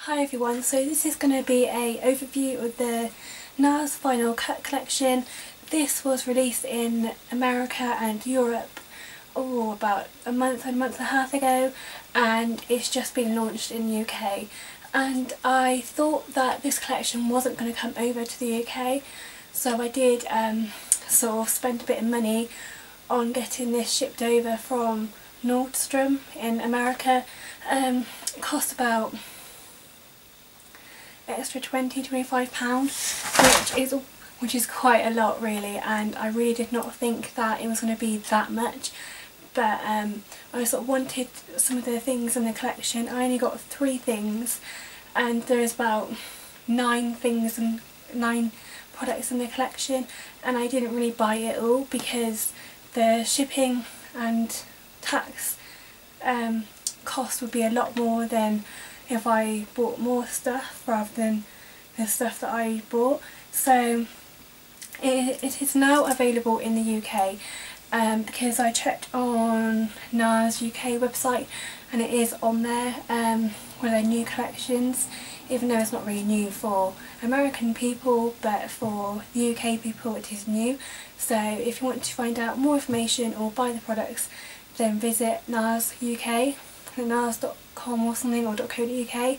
Hi everyone, so this is going to be a overview of the Nars Final Cut collection. This was released in America and Europe about a month and a half ago, and it's just been launched in the UK. And I thought that this collection wasn't going to come over to the UK, so I did sort of spend a bit of money on getting this shipped over from Nordstrom in America. It cost about extra £20–25, which is quite a lot really, and I really did not think that it was going to be that much. But I sort of wanted some of the things in the collection. I only got 3 things, and there's about 9 products in the collection, and I didn't really buy it all because the shipping and tax cost would be a lot more than if I bought more stuff rather than the stuff that I bought. So it is now available in the UK because I checked on Nars UK website and it is on there, one of their new collections, even though it's not really new for American people, but for the UK people it is new. So if you want to find out more information or buy the products, then visit Nars UK, nars.com or something, or .co.uk,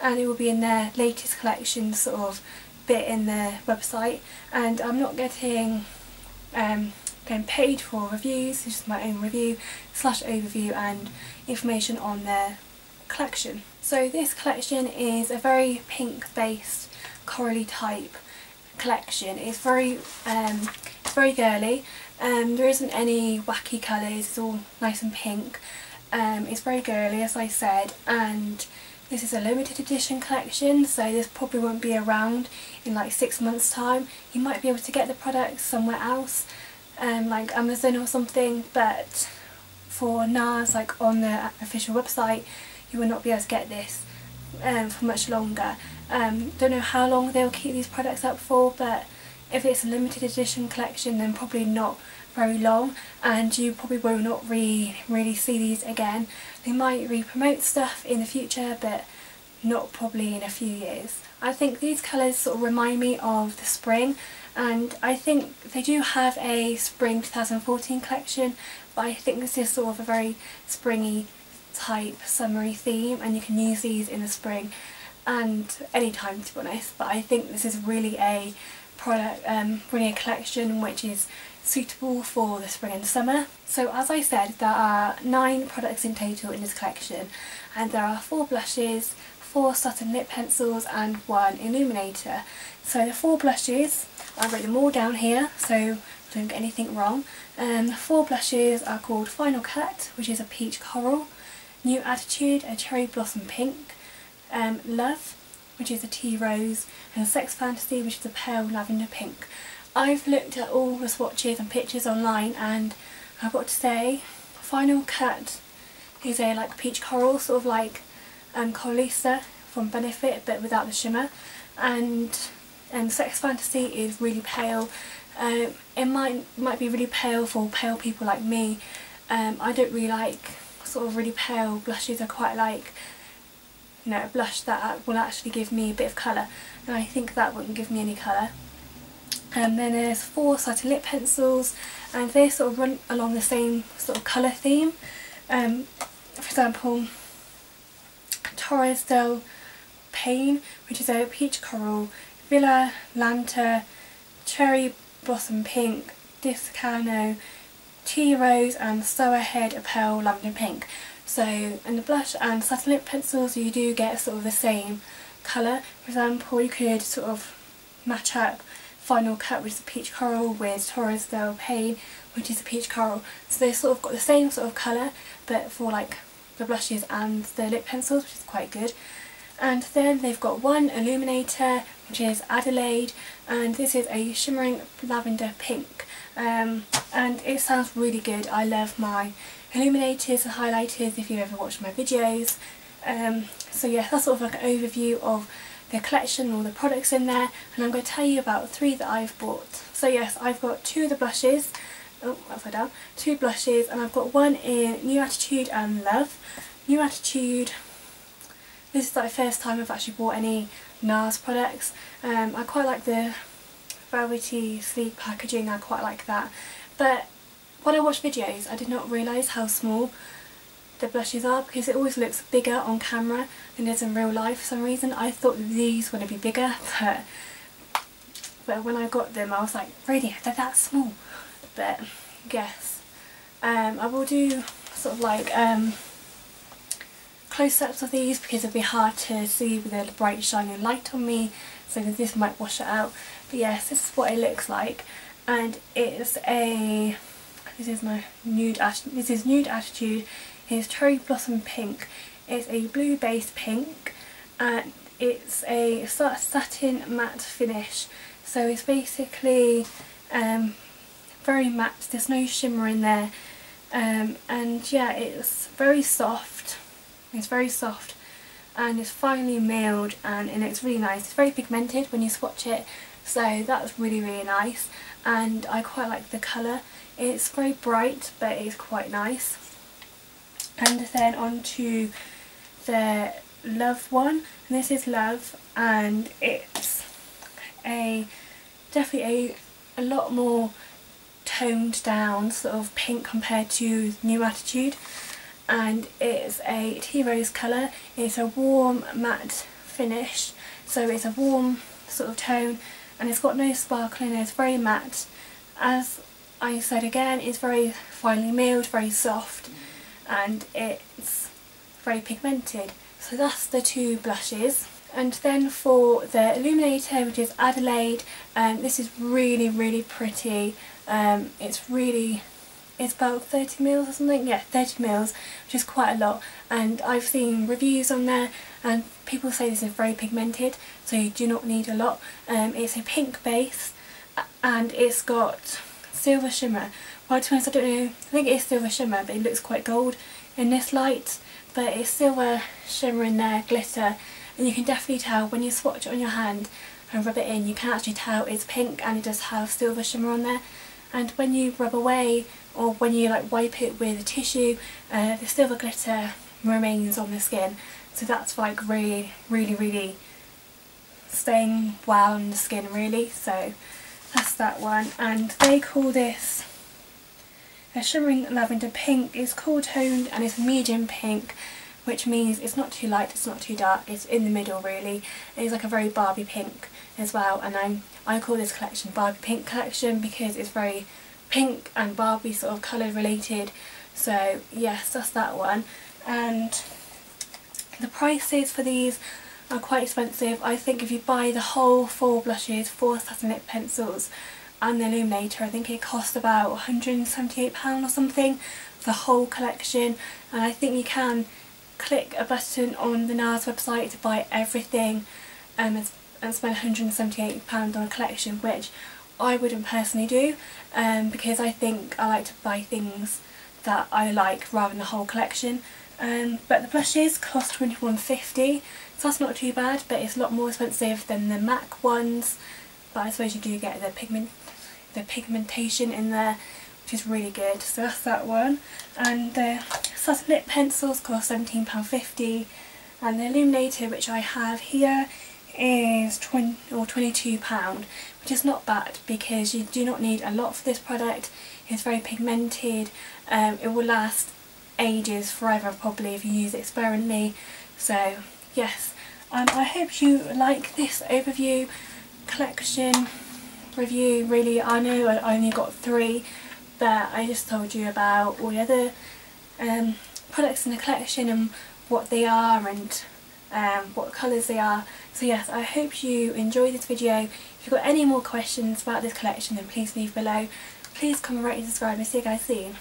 and it will be in their latest collection sort of bit in their website. And I'm not getting paid for reviews, it's just my own review / overview and information on their collection. So this collection is a very pink based corally type collection. It's very girly. There isn't any wacky colours, it's all nice and pink. It's very girly, as I said, and this is a limited edition collection, so this probably won't be around in like 6 months time. You might be able to get the products somewhere else, like Amazon or something, but for Nars, like on their official website, you will not be able to get this for much longer. Don't know how long they'll keep these products up for, but if it's a limited edition collection then probably not very long, and you probably will not really see these again. They might re-promote stuff in the future, but not probably in a few years. I think these colours sort of remind me of the spring, and I think they do have a spring 2014 collection, but I think this is sort of a very springy type summery theme, and you can use these in the spring and any time, to be honest. But I think this is really a product, really a collection which is suitable for the spring and summer. So as I said, there are 9 products in total in this collection, and there are 4 blushes, 4 Satin lip pencils and 1 Illuminator. So the 4 blushes, I wrote them all down here so I don't get anything wrong. The 4 blushes are called Final Cut, which is a peach coral, New Attitude, a cherry blossom pink, Love, which is a tea rose, and Sex Fantasy, which is a pale lavender pink. I've looked at all the swatches and pictures online, and I've got to say Final Cut is a like peach coral, sort of like Collection from Benefit but without the shimmer, and Sex Fantasy is really pale. It might be really pale for pale people like me. I don't really like sort of really pale blushes. I quite like, you know, a blush that will actually give me a bit of colour, and I think that wouldn't give me any colour. And then there's 4 Satin lip pencils, and they sort of run along the same sort of colour theme. For example, Torres Paine, which is a peach coral, Villa, Lante, cherry blossom pink, Descanso, tea rose, and Stourhead, a pale lavender pink. So in the blush and satin lip pencils you do get sort of the same colour. For example, you could sort of match up Final Cut, which is a peach coral, with Torres Paine, which is a peach coral. So they've sort of got the same sort of colour, but for like the blushes and the lip pencils, which is quite good. And then they've got 1 Illuminator, which is Adelaide, and this is a shimmering lavender pink. And it sounds really good. I love my illuminators and highlighters if you've ever watched my videos. So yeah, that's sort of like an overview of the collection, all the products in there, and I'm going to tell you about 3 that I've bought. So yes, I've got 2 of the blushes, upside down, 2 blushes, and I've got 1 in New Attitude and Love. New Attitude, this is like the first time I've actually bought any Nars products. I quite like the velvety sleek packaging, I quite like that, but when I watch videos I did not realise how small the blushes are, because it always looks bigger on camera than it is in real life for some reason. I thought these were going to be bigger, but when I got them I was like, really, they're that small? But yes, I will do sort of like close-ups of these because it'll be hard to see with the bright shining light on me, so this might wash it out. But yes, this is what it looks like, and it's this is Nude Attitude. It's Cherry Blossom Pink. It's a blue based pink, and it's a satin matte finish, so it's basically very matte, there's no shimmer in there, and yeah, it's very soft, and it's finely milled, and it's really nice. It's very pigmented when you swatch it, so that's really nice, and I quite like the colour. It's very bright but it's quite nice. And then on to the Love one, and this is Love, and it's definitely a lot more toned down sort of pink compared to New Attitude, and it's a tea rose colour. It's a warm matte finish, so it's a warm sort of tone, and it's got no sparkle in it. It's very matte. As I said again, it's very finely milled, very soft, and it's very pigmented. So that's the two blushes. And then for the Illuminator, which is Adelaide, this is really pretty. It's about 30 mils or something, yeah, 30 mils, which is quite a lot, and I've seen reviews on there and people say this is very pigmented, so you do not need a lot. It's a pink base and it's got silver shimmer. Well, to be honest, I don't know, I think it is silver shimmer, but it looks quite gold in this light, but it's silver shimmer in there, glitter, and you can definitely tell when you swatch it on your hand and rub it in, you can actually tell it's pink and it does have silver shimmer on there. And when you rub away, or when you like wipe it with a tissue, the silver glitter remains on the skin, so that's like really staying well on the skin really. So that's that one, and they call this a shimmering lavender pink. It's cool toned and it's medium pink, which means it's not too light, it's not too dark, it's in the middle really. It's like a very Barbie pink as well, and I call this collection Barbie Pink Collection because it's very pink and Barbie sort of colour related. So yes, that's that one. And the prices for these are quite expensive. I think if you buy the whole 4 blushes, 4 satin lip pencils and the Illuminator, I think it costs about £178 or something for the whole collection. And I think you can click a button on the Nars website to buy everything and spend £178 on a collection, which I wouldn't personally do, because I think I like to buy things that I like rather than the whole collection. But the blushes cost £21.50, so that's not too bad, but it's a lot more expensive than the MAC ones. But I suppose you do get the pigmentation in there, which is really good. So that's that one. And the satin lip pencils cost £17.50, and the Illuminator, which I have here, is £22, which is not bad because you do not need a lot for this product. It's very pigmented, it will last ages, forever probably, if you use it sparingly. So yes, I hope you like this overview collection review. Really, I know I only got 3, but I just told you about all the other products in the collection and what they are and what colours they are. So yes, I hope you enjoyed this video. If you've got any more questions about this collection, then please leave below. Please comment, rate and subscribe, and see you guys soon.